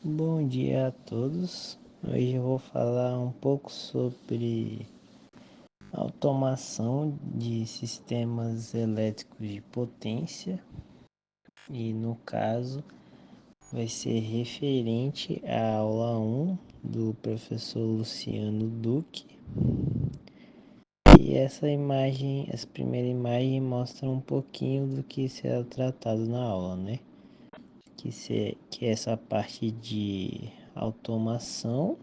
Bom dia a todos. Hoje eu vou falar um pouco sobre automação de sistemas elétricos de potência e no caso vai ser referente à aula 1 do professor Luciano Duque. E essa primeira imagem mostra um pouquinho do que será tratado na aula, né? Que é essa parte de automação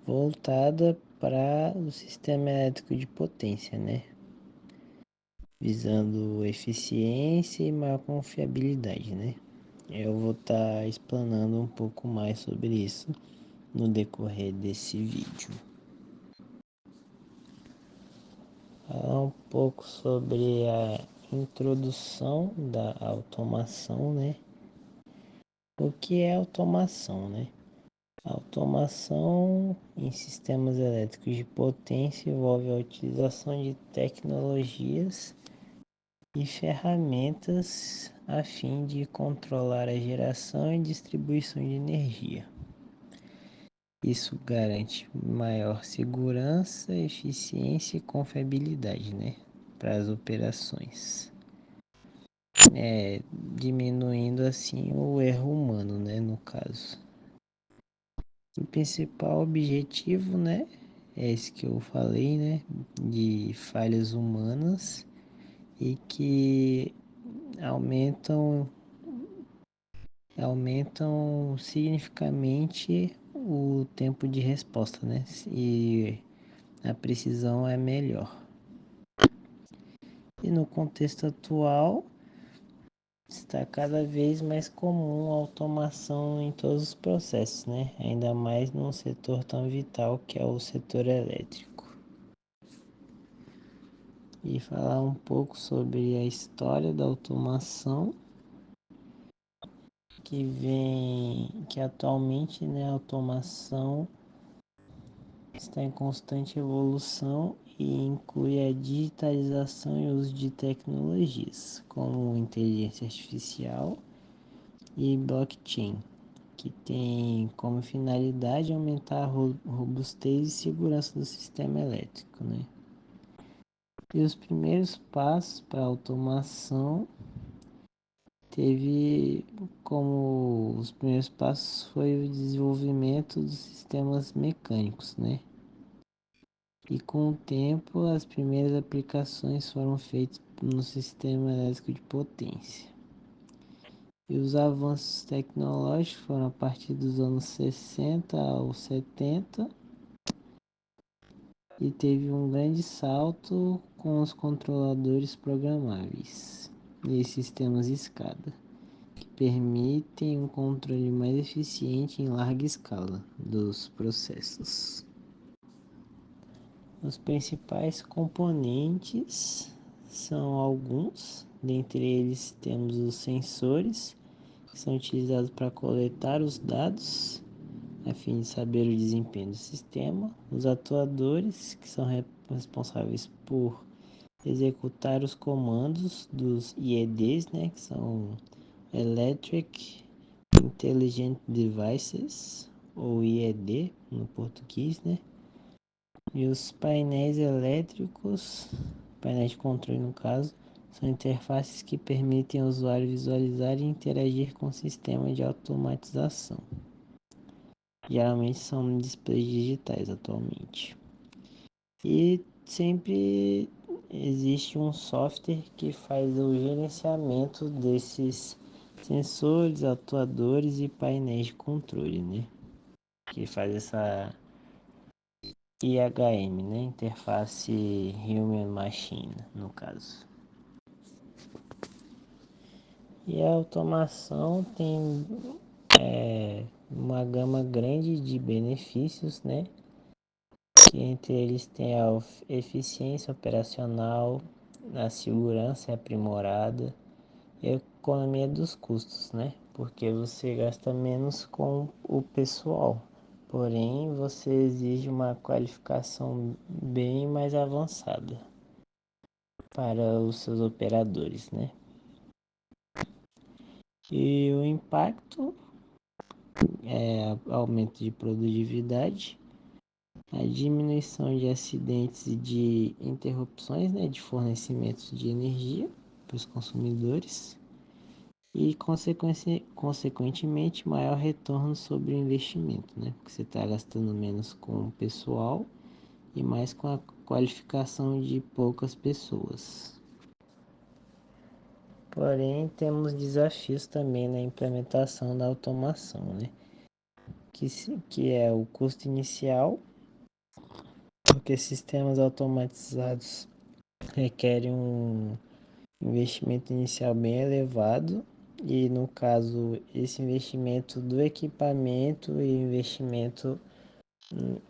voltada para o sistema elétrico de potência, né? Visando eficiência e maior confiabilidade, né? Eu vou estar explanando um pouco mais sobre isso no decorrer desse vídeo. Falar um pouco sobre a introdução da automação, né? O que é automação, né? A automação em sistemas elétricos de potência envolve a utilização de tecnologias e ferramentas a fim de controlar a geração e distribuição de energia. Isso garante maior segurança, eficiência e confiabilidade, né, para as operações. Diminuindo assim o erro humano, né, no caso. O principal objetivo, né, é esse que eu falei, né, de falhas humanas e que aumentam significativamente o tempo de resposta, né, e a precisão é melhor. E no contexto atual, está cada vez mais comum a automação em todos os processos, né? Ainda mais num setor tão vital que é o setor elétrico. E falar um pouco sobre a história da automação, que atualmente, né, a automação está em constante evolução e inclui a digitalização e uso de tecnologias como inteligência artificial e blockchain, que tem como finalidade aumentar a robustez e segurança do sistema elétrico, né? E os primeiros passos para a automação teve como os primeiros passos foi o desenvolvimento dos sistemas mecânicos, né? E com o tempo as primeiras aplicações foram feitas no sistema elétrico de potência. E os avanços tecnológicos foram a partir dos anos 60 aos 70 e teve um grande salto com os controladores programáveis e sistemas SCADA, que permitem um controle mais eficiente em larga escala dos processos. Os principais componentes são alguns, dentre eles temos os sensores, que são utilizados para coletar os dados a fim de saber o desempenho do sistema, os atuadores, que são responsáveis por executar os comandos dos IEDs, né, que são Electric Intelligent Devices, ou IED no português, né? E os painéis elétricos, painéis de controle no caso, são interfaces que permitem ao usuário visualizar e interagir com o sistema de automatização. Geralmente são displays digitais atualmente. E sempre existe um software que faz o gerenciamento desses sensores, atuadores e painéis de controle, né? Que faz essa IHM, né? Interface Human Machine, no caso. E a automação tem uma gama grande de benefícios, né? Que entre eles tem a eficiência operacional, a segurança é aprimorada e a economia dos custos, né? Porque você gasta menos com o pessoal, porém você exige uma qualificação bem mais avançada para os seus operadores, né? E o impacto aumento de produtividade, a diminuição de acidentes e de interrupções, né, de fornecimentos de energia para os consumidores e, consequentemente, maior retorno sobre o investimento, né, porque você está gastando menos com o pessoal e mais com a qualificação de poucas pessoas. Porém, temos desafios também na implementação da automação, né? Que é o custo inicial, porque sistemas automatizados requerem um investimento inicial bem elevado e, no caso, esse investimento do equipamento e investimento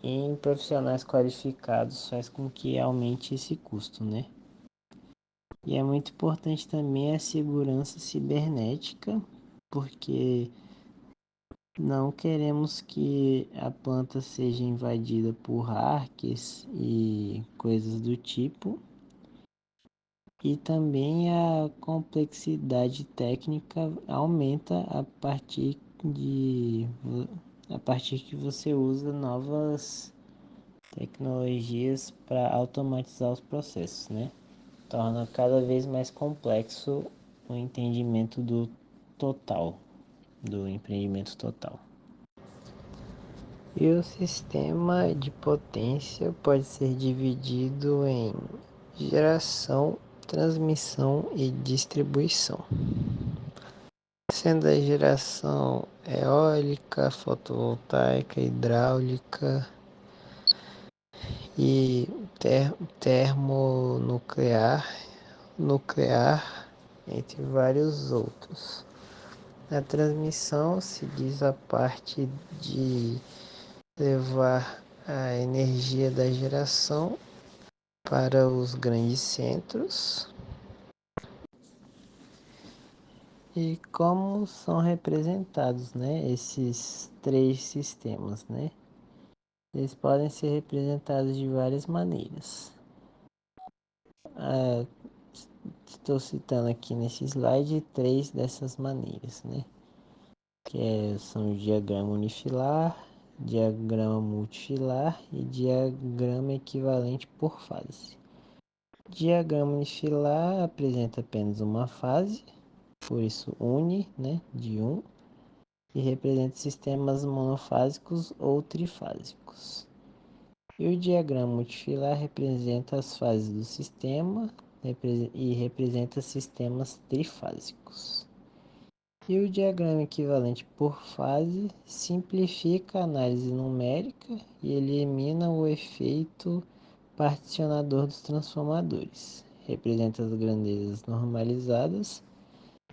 em profissionais qualificados faz com que aumente esse custo, né? E é muito importante também a segurança cibernética, porque não queremos que a planta seja invadida por hackers e coisas do tipo. E também a complexidade técnica aumenta de a partir que você usa novas tecnologias para automatizar os processos, né? Torna cada vez mais complexo o entendimento do total, do empreendimento total. E o sistema de potência pode ser dividido em geração, transmissão e distribuição, sendo a geração eólica, fotovoltaica, hidráulica e termonuclear, nuclear, entre vários outros. Na transmissão se diz a parte de levar a energia da geração para os grandes centros. E como são representados, né, esses três sistemas, né? Eles podem ser representados de várias maneiras. Ah, estou citando aqui nesse slide três dessas maneiras, né? São o diagrama unifilar, diagrama multifilar e diagrama equivalente por fase. Diagrama unifilar apresenta apenas uma fase, por isso une, né, de um, e representa sistemas monofásicos ou trifásicos. E o diagrama multifilar representa as fases do sistema e representa sistemas trifásicos. E o diagrama equivalente por fase simplifica a análise numérica e elimina o efeito particionador dos transformadores. Representa as grandezas normalizadas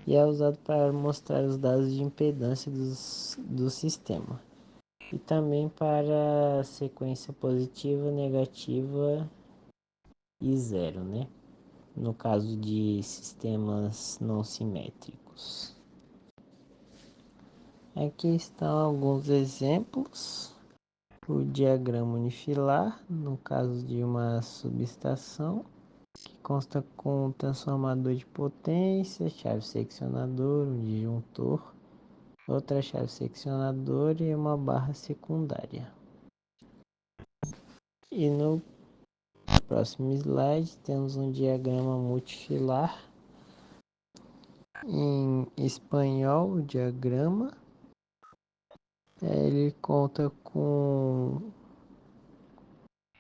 e é usado para mostrar os dados de impedância do sistema. E também para sequência positiva, negativa e zero, né? No caso de sistemas não simétricos. Aqui estão alguns exemplos. O diagrama unifilar, no caso de uma subestação, que consta com um transformador de potência, chave seccionadora, um disjuntor, outra chave seccionadora e uma barra secundária. E no próximo slide temos um diagrama multifilar. Em espanhol, o diagrama ele conta com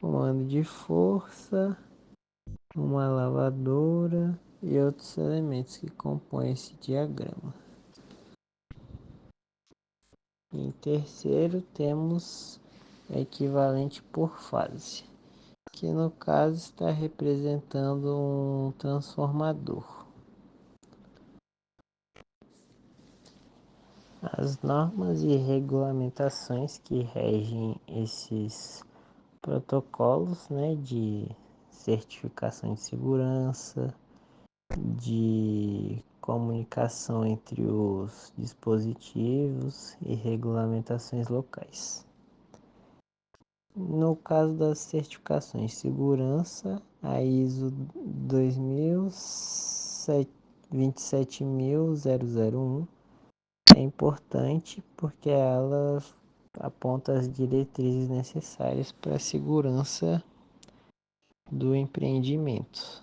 comando de força, uma lavadora e outros elementos que compõem esse diagrama. Em terceiro, temos equivalente por fase, que no caso está representando um transformador. As normas e regulamentações que regem esses protocolos, né, de certificação de segurança, de comunicação entre os dispositivos e regulamentações locais. No caso das certificações de segurança, a ISO 27001 é importante porque ela aponta as diretrizes necessárias para a segurança do empreendimento.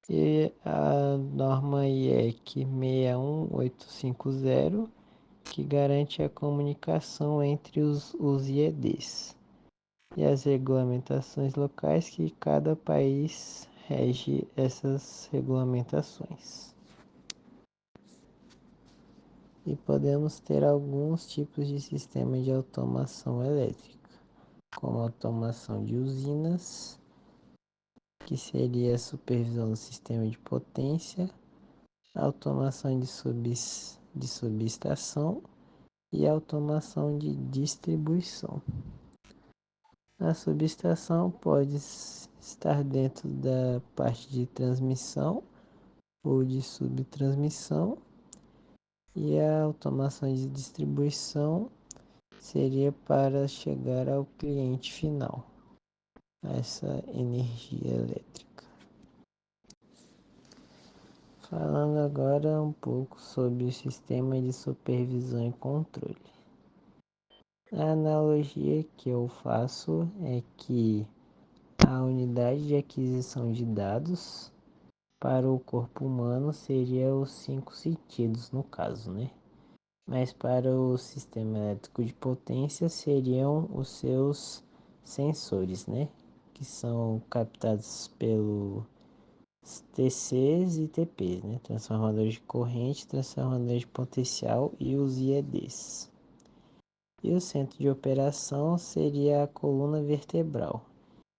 E a norma IEC 61850, que garante a comunicação entre os IEDs e as regulamentações locais que cada país rege essas regulamentações. E podemos ter alguns tipos de sistema de automação elétrica, como automação de usinas, que seria a supervisão do sistema de potência, automação de subestação e automação de distribuição. A subestação pode estar dentro da parte de transmissão ou de subtransmissão, e a automação de distribuição seria para chegar ao cliente final, essa energia elétrica. Falando agora um pouco sobre o sistema de supervisão e controle. A analogia que eu faço é que a unidade de aquisição de dados para o corpo humano seria os 5 sentidos no caso, né? Mas para o sistema elétrico de potência seriam os seus sensores, né? Que são captados pelos TCs e TPs, né? Transformadores de corrente, transformadores de potencial e os IEDs. E o centro de operação seria a coluna vertebral,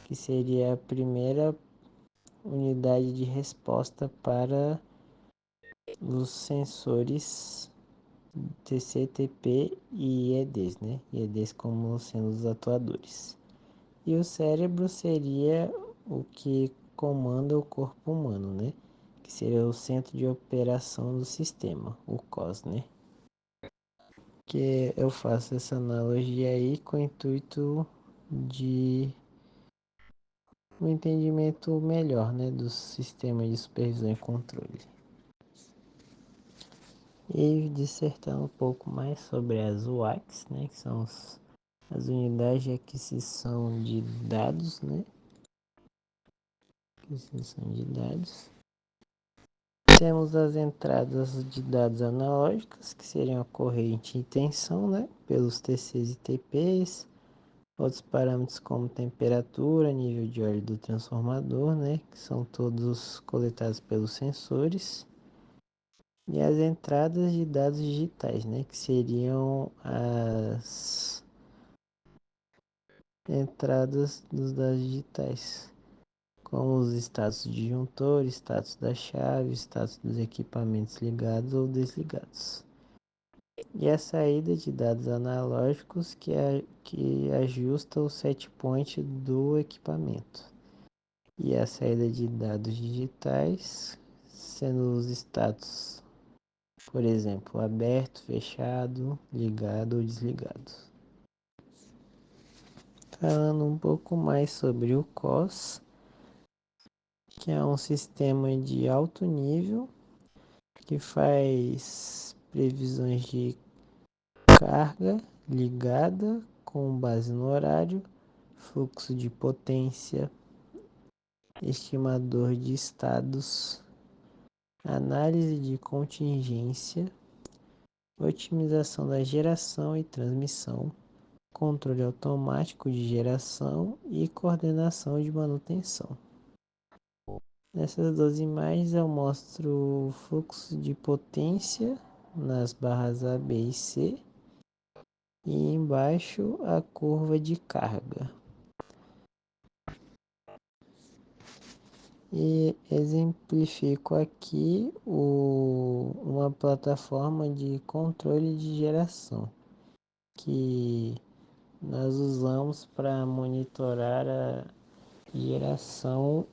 que seria a primeira unidade de resposta para os sensores TC, TP e IEDs, né? IEDs como sendo os atuadores. E o cérebro seria o que comanda o corpo humano, né? Que seria o centro de operação do sistema, o COS, né? Que eu faço essa analogia aí com o intuito de um entendimento melhor, né, do sistema de supervisão e controle. E dissertar um pouco mais sobre as UACs, né, que são as unidades de aquisição de dados, né, aquisição de dados. Temos as entradas de dados analógicas, que seriam a corrente e tensão, né, pelos TCs e TPs. Outros parâmetros como temperatura, nível de óleo do transformador, né, que são todos coletados pelos sensores. E as entradas de dados digitais, né, que seriam as entradas dos dados digitais, como os status disjuntor, status da chave, status dos equipamentos ligados ou desligados. E a saída de dados analógicos que ajusta o set point do equipamento. E a saída de dados digitais, sendo os status, por exemplo, aberto, fechado, ligado ou desligado. Falando um pouco mais sobre o COS, que é um sistema de alto nível que faz previsões de carga ligada com base no horário, fluxo de potência, estimador de estados, análise de contingência, otimização da geração e transmissão, controle automático de geração e coordenação de manutenção. Nessas duas imagens eu mostro o fluxo de potência nas barras A, B e C e embaixo a curva de carga. E exemplifico aqui uma plataforma de controle de geração que nós usamos para monitorar a geração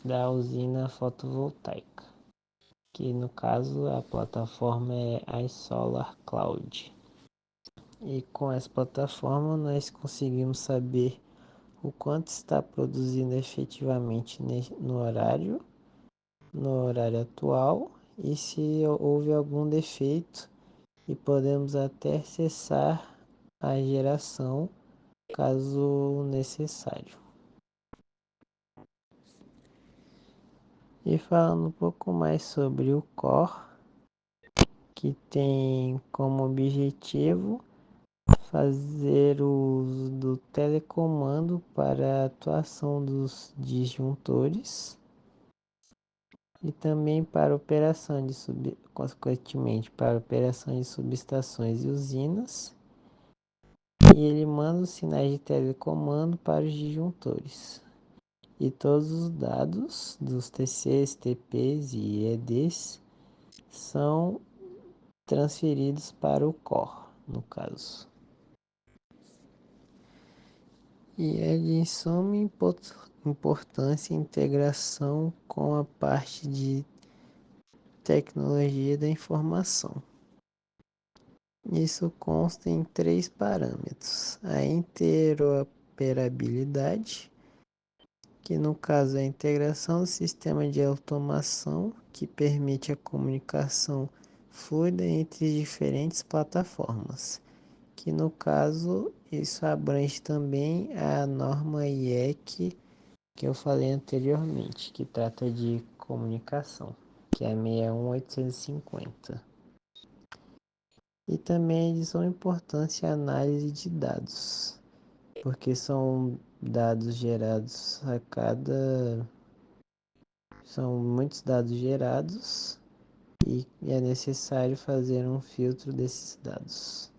da usina fotovoltaica, que no caso a plataforma é iSolar Cloud. E com essa plataforma nós conseguimos saber o quanto está produzindo efetivamente no horário atual e se houve algum defeito, e podemos até cessar a geração caso necessário. E falando um pouco mais sobre o core, que tem como objetivo fazer uso do telecomando para a atuação dos disjuntores e também para operação de consequentemente para operação de subestações e usinas, e ele manda os sinais de telecomando para os disjuntores. E todos os dados dos TCs, TPs e EDs são transferidos para o core, no caso. E é de suma importância a integração com a parte de tecnologia da informação. Isso consta em três parâmetros: a interoperabilidade, que no caso é a integração do sistema de automação que permite a comunicação fluida entre diferentes plataformas, que no caso isso abrange também a norma IEC que eu falei anteriormente, que trata de comunicação, que é a 61850. E também é de suma importância a análise de dados, porque são dados gerados a cada. São muitos dados gerados e é necessário fazer um filtro desses dados.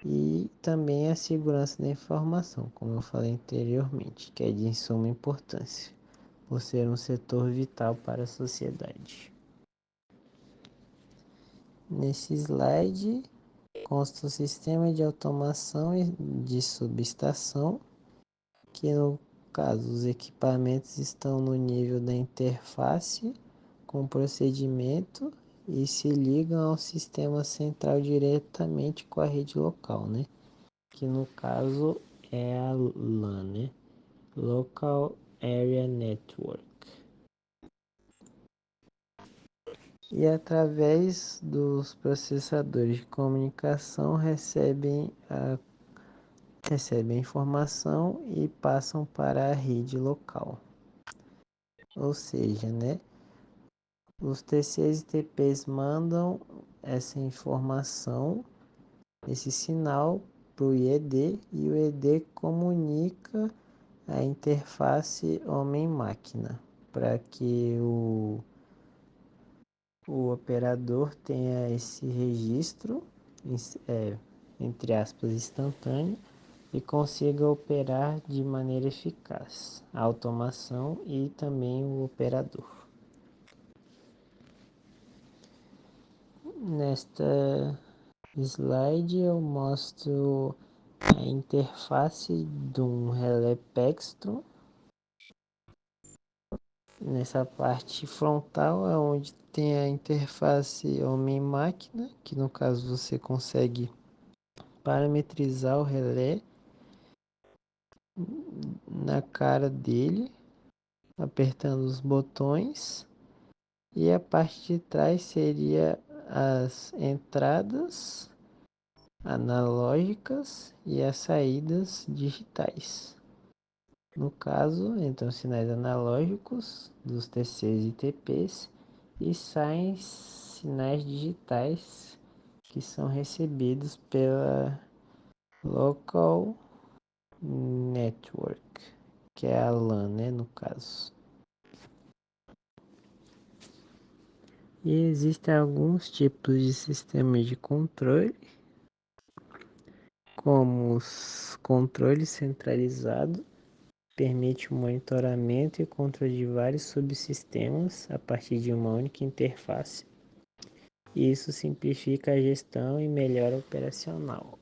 E também a segurança da informação, como eu falei anteriormente, que é de suma importância, por ser um setor vital para a sociedade. Nesse slide consta o sistema de automação e de subestação, que no caso os equipamentos estão no nível da interface com o procedimento e se ligam ao sistema central diretamente com a rede local, né? Que no caso é a LAN, né? Local Area Network. E através dos processadores de comunicação recebem a informação e passam para a rede local. Ou seja, né, os TCs e TPs mandam essa informação, esse sinal para o IED e o IED comunica a interface homem-máquina para que o operador tenha esse registro, entre aspas, instantâneo, e consiga operar de maneira eficaz a automação e também o operador. Nesta slide eu mostro a interface de um relé Pextron. Nessa parte frontal é onde tem a interface homem-máquina, que no caso você consegue parametrizar o relé na cara dele, apertando os botões. E a parte de trás seria as entradas analógicas e as saídas digitais. No caso, entram sinais analógicos dos TCs e TPs e saem sinais digitais que são recebidos pela Local Network, que é a LAN, né, no caso. E existem alguns tipos de sistemas de controle, como os controles centralizados, permite o monitoramento e controle de vários subsistemas a partir de uma única interface. E isso simplifica a gestão e melhora a operacional.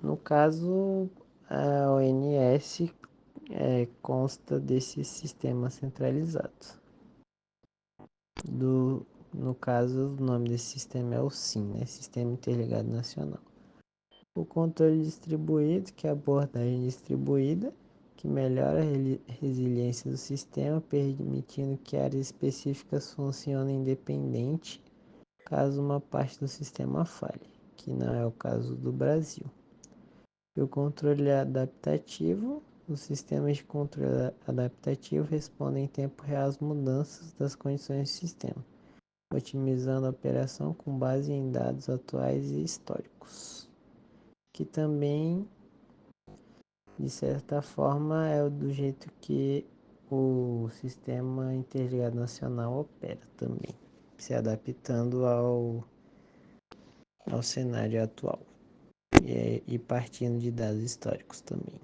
No caso, a ONS consta desse sistema centralizado. No caso, o nome desse sistema é o SIN, né? Sistema Interligado Nacional. O controle distribuído, que é a abordagem distribuída, que melhora a resiliência do sistema, permitindo que áreas específicas funcionem independente caso uma parte do sistema falhe, que não é o caso do Brasil. E o controle adaptativo. Os sistemas de controle adaptativo respondem em tempo real às mudanças das condições do sistema, otimizando a operação com base em dados atuais e históricos, que também, de certa forma, é do jeito que o Sistema Interligado Nacional opera também, se adaptando ao cenário atual e partindo de dados históricos também.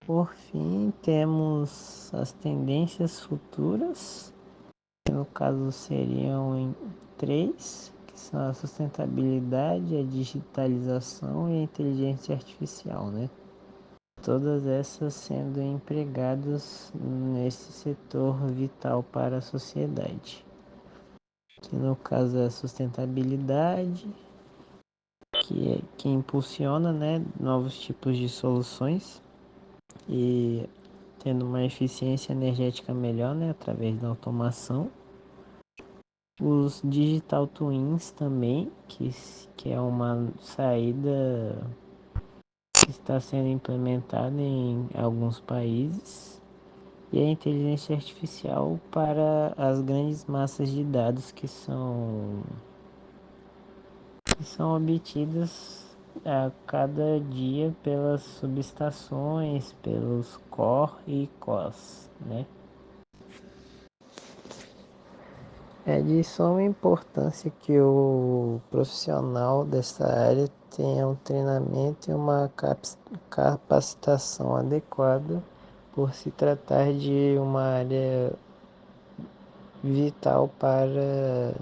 Por fim, temos as tendências futuras, que no caso seriam em três, que são a sustentabilidade, a digitalização e a inteligência artificial, né? Todas essas sendo empregadas nesse setor vital para a sociedade, que no caso é a sustentabilidade, que impulsiona, né, novos tipos de soluções e tendo uma eficiência energética melhor, né, através da automação. Os digital twins também, que é uma saída que está sendo implementada em alguns países. E a inteligência artificial para as grandes massas de dados que são obtidas a cada dia pelas subestações, pelos core e cos, né? É de suma importância que o profissional dessa área tenha um treinamento e uma capacitação adequada, por se tratar de uma área vital para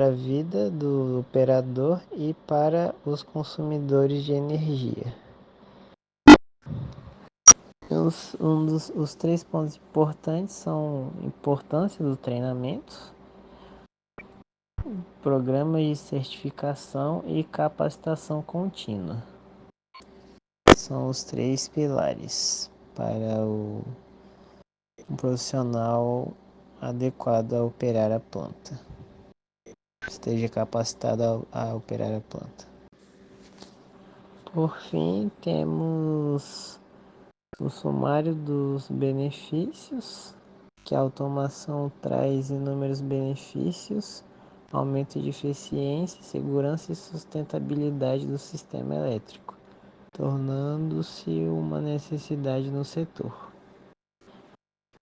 a vida do operador e para os consumidores de energia. Os três pontos importantes são a importância do treinamento, programas de certificação e capacitação contínua. São os três pilares para um profissional adequado a operar a planta, esteja capacitado a operar a planta. Por fim, temos o sumário dos benefícios, que a automação traz inúmeros benefícios: aumento de eficiência, segurança e sustentabilidade do sistema elétrico, tornando-se uma necessidade no setor.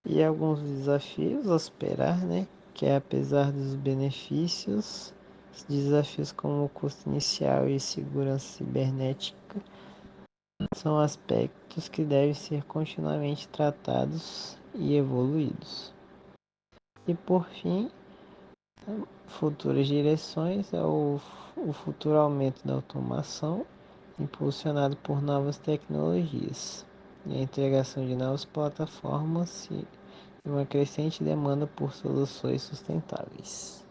E alguns desafios a superar, né? Que é, apesar dos benefícios, desafios como o custo inicial e segurança cibernética são aspectos que devem ser continuamente tratados e evoluídos. E por fim, futuras direções é o futuro aumento da automação, impulsionado por novas tecnologias, e a integração de novas plataformas e uma crescente demanda por soluções sustentáveis.